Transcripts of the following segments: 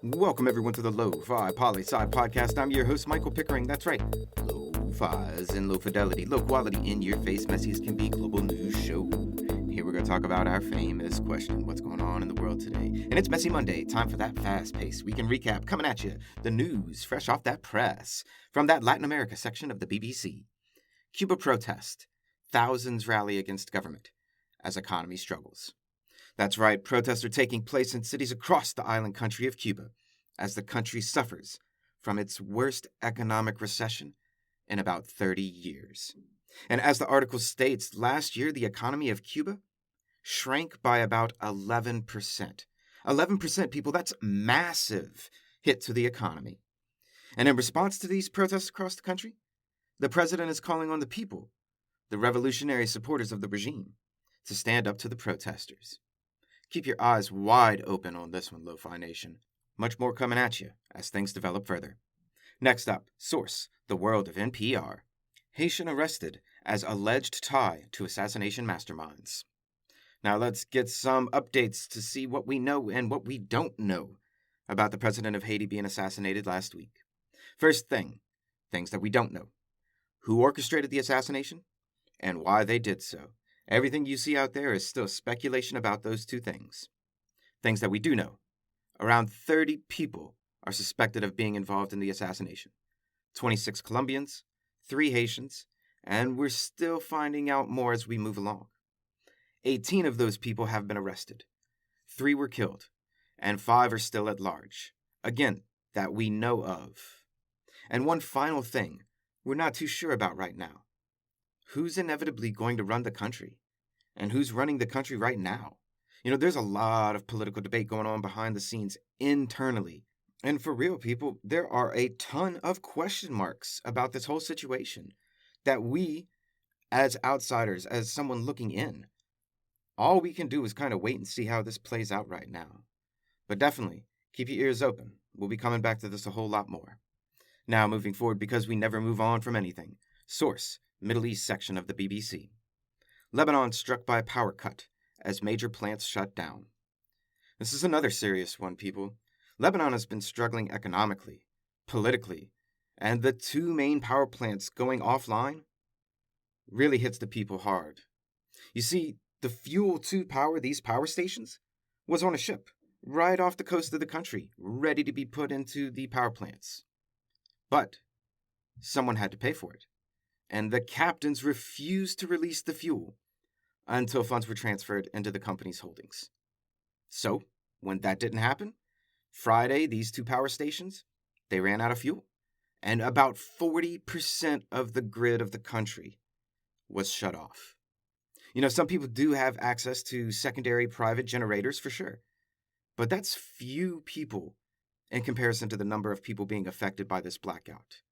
Welcome everyone to the Lofi Poli Sci podcast. I'm your host, Michael Pickering. That's right. Lo-fi is in low fidelity, low quality, in your face, messy as can be global news show. Here we're going to talk about our famous question, what's going on in the world today? And it's Messy Monday, time for that fast-paced weekend recap coming at you. The news fresh off that press from that Latin America section of the BBC. Cuba protest. Thousands rally against government as economy struggles. That's right, protests are taking place in cities across the island country of Cuba as the country suffers from its worst economic recession in about 30 years. And as the article states, last year the economy of Cuba shrank by about 11%. 11%, people, that's massive hit to the economy. And in response to these protests across the country, the president is calling on the people, the revolutionary supporters of the regime, to stand up to the protesters. Keep your eyes wide open on this one, Lo-Fi Nation. Much more coming at you as things develop further. Next up, source, the world of NPR. Haitian arrested as alleged tie to assassination masterminds. Now let's get some updates to see what we know and what we don't know about the president of Haiti being assassinated last week. First thing, things that we don't know. Who orchestrated the assassination and why they did so. Everything you see out there is still speculation about those two things. Things that we do know. Around 30 people are suspected of being involved in the assassination. 26 Colombians, 3 Haitians, and we're still finding out more as we move along. 18 of those people have been arrested. 3 were killed, and 5 are still at large. Again, that we know of. And one final thing we're not too sure about right now. Who's inevitably going to run the country? And who's running the country right now? You know, there's a lot of political debate going on behind the scenes internally. And for real, people, there are a ton of question marks about this whole situation that we, as outsiders, as someone looking in, all we can do is kind of wait and see how this plays out right now. But definitely, keep your ears open. We'll be coming back to this a whole lot more. Now, moving forward, because we never move on from anything. Source, Middle East section of the BBC. Lebanon struck by a power cut as major plants shut down. This is another serious one, people. Lebanon has been struggling economically, politically, and the 2 main power plants going offline really hits the people hard. You see, the fuel to power these power stations was on a ship right off the coast of the country, ready to be put into the power plants. But someone had to pay for it. And the captains refused to release the fuel until funds were transferred into the company's holdings. So, when that didn't happen, Friday, these 2 power stations, they ran out of fuel. And about 40% of the grid of the country was shut off. You know, some people do have access to secondary private generators for sure. But that's few people in comparison to the number of people being affected by this blackout.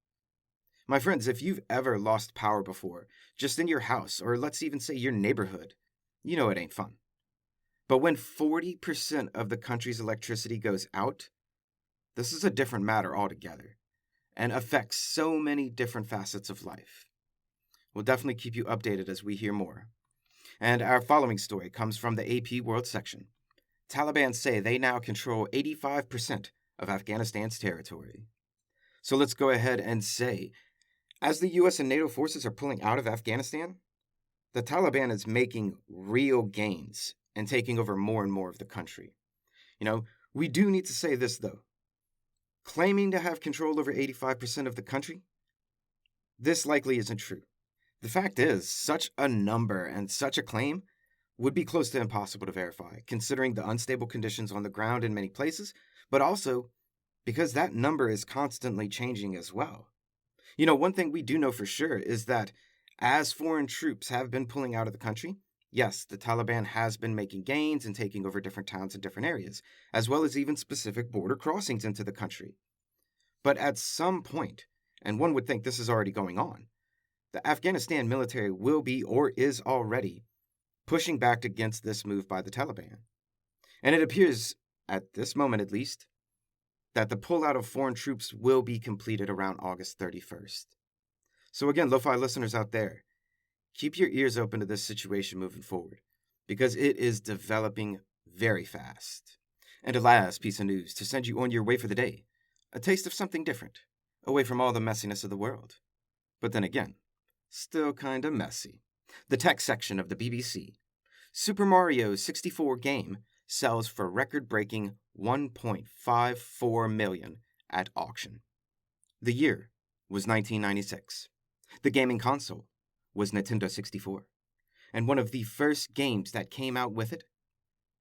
My friends, if you've ever lost power before, just in your house, or let's even say your neighborhood, you know it ain't fun. But when 40% of the country's electricity goes out, this is a different matter altogether, and affects so many different facets of life. We'll definitely keep you updated as we hear more. And our following story comes from the AP World section. Taliban say they now control 85% of Afghanistan's territory. So let's go ahead and say, as the U.S. and NATO forces are pulling out of Afghanistan, the Taliban is making real gains and taking over more and more of the country. You know, we do need to say this, though. Claiming to have control over 85% of the country, this likely isn't true. The fact is, such a number and such a claim would be close to impossible to verify, considering the unstable conditions on the ground in many places, but also because that number is constantly changing as well. You know, one thing we do know for sure is that as foreign troops have been pulling out of the country, yes, the Taliban has been making gains and taking over different towns and different areas, as well as even specific border crossings into the country. But at some point, and one would think this is already going on, the Afghanistan military will be or is already pushing back against this move by the Taliban. And it appears, at this moment at least, that the pullout of foreign troops will be completed around August 31st. So again, Lo-Fi listeners out there, keep your ears open to this situation moving forward, because it is developing very fast. And a last piece of news to send you on your way for the day. A taste of something different, away from all the messiness of the world. But then again, still kinda messy. The tech section of the BBC. Super Mario 64 game sells for record-breaking $1.54 million at auction. The year was 1996. The gaming console was Nintendo 64. And one of the first games that came out with it,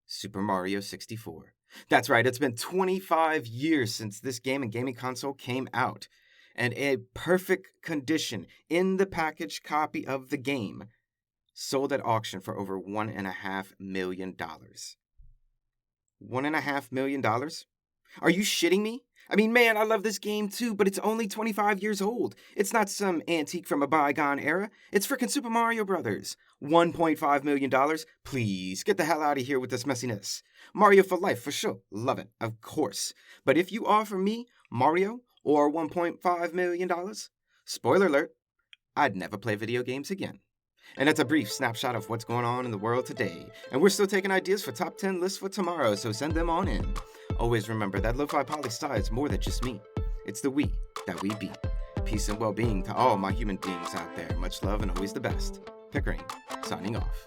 Super Mario 64. That's right, it's been 25 years since this game and gaming console came out, and a perfect condition in the packaged copy of the game sold at auction for over $1.5 million. $1.5 million? Are you shitting me? I mean, man, I love this game too, but it's only 25 years old. It's not some antique from a bygone era. It's frickin' Super Mario Brothers. $1.5 million? Please, get the hell out of here with this messiness. Mario for life, for sure. Love it, of course. But if you offer me Mario or $1.5 million, spoiler alert, I'd never play video games again. And that's a brief snapshot of what's going on in the world today. And we're still taking ideas for top 10 lists for tomorrow, so send them on in. Always remember that Lofi Poli Sci is more than just me. It's the we that we be. Peace and well-being to all my human beings out there. Much love and always the best. Pickering, signing off.